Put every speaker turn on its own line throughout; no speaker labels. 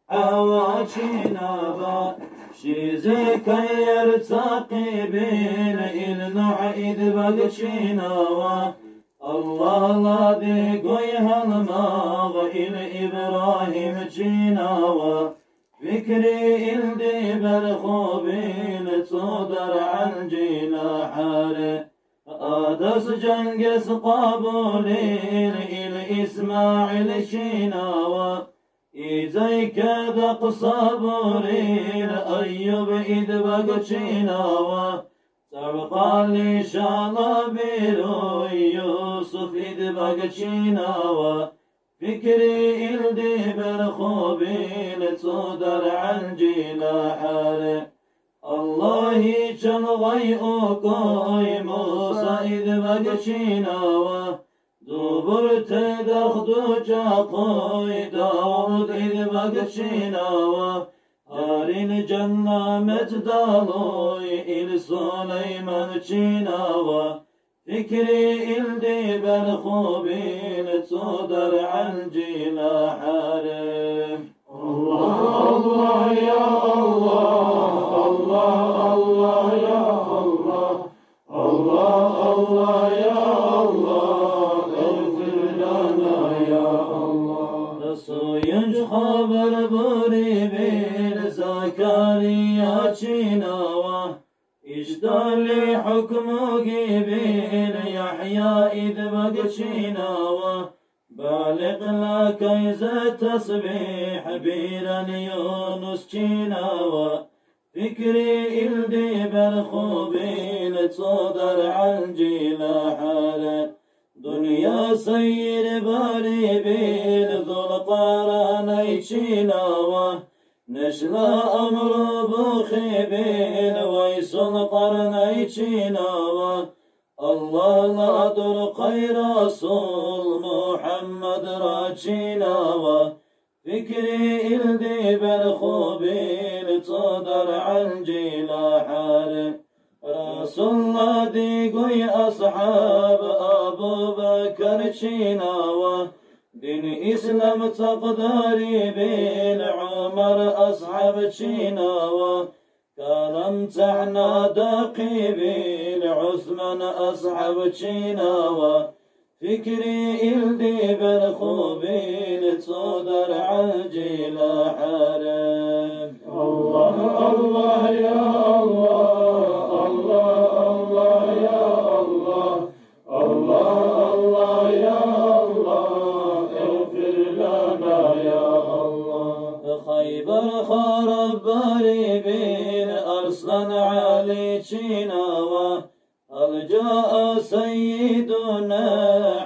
عواجينا شيزك يرتقي بين النعيد بقشينا الله لا ديقويها الماغ إلى إبراهيم جينا فكري إلدي بالخوبين تصدر عن جينا حاري آدس جنجس قابولين إلى إسماعيل شينا إزاي كذا صبورين أيوب إذ بقشينا سبقا لي شالبيرو يوسف إذ بقشينا فكري إلدي برخوبين تصدر عن جيلا حاري الله شلغي أوكوي موسى إذ بقشينا دبر تدخدو جاقوي داود إذ بقشينا هارين جنة مجدالوي إل سليمان جينا فكري إلدي برخوبين تصدر عن جيلا حارم
الله الله يا الله الله الله يا الله الله الله يا الله اغفر لنا يا الله
رسوينج خبر بوري بين زكريا جينا إجدالي حكمك بين يحيى إذ بقشينا بالغ لك إذا تسبيح بيرا يونس جينا فكري إلدي برخوبين تصدر عن جيلا حالة دنيا سير باري بين ذو القران يجينا نشلا أمر بخيبين ويس القرن يجينا الله لا در خير رسول محمد راجينا فكري إلدي برخوبين تصدر عن جيلا حارم رسول الله ديقوي أصحاب أبو بكر جينا دين إسلام تقدري بين عمر أصحاب جينا كلام تحنا دقي بين عثمان أصحاب جينا فكري إلدي برخوبين تصدر عجيلا حرم
الله الله يا الله الله الله يا الله الله الله يا الله اغفر لنا يا الله
خيبر خرب باري بين أرسلان علي جينا هل جاء سيدنا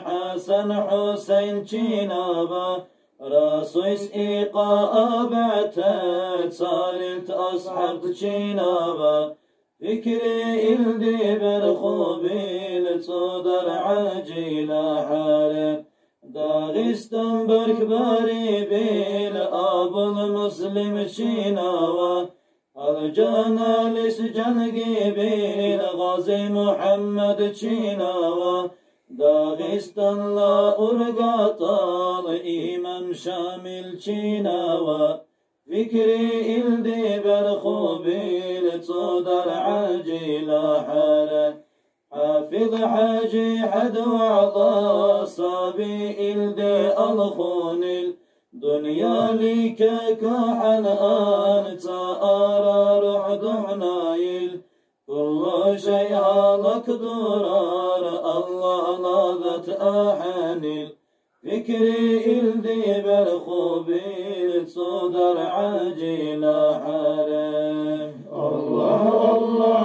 حسن حسين جينا راسويس إيقاء بعتت صارت أصحاب جينا فكري إلدي برخوبين تصدر عجيلا حارم داغستان بركباري بين أبو المسلم جينا الجانا لسجن بين غازي محمد جينا داغستان لا أرقاطال إمام شامل جينا فكري إلدي برخوبين تصدر عجيلا حارم حافظ حاجي حد وعطا صابي إلدي الخونل دنيا ليك كحنان تأرى رعد عنايل كل شيء لك درار الله ناذت أحانيل فكري إلدي برخوبين صدر عجيلا حرم
الله الله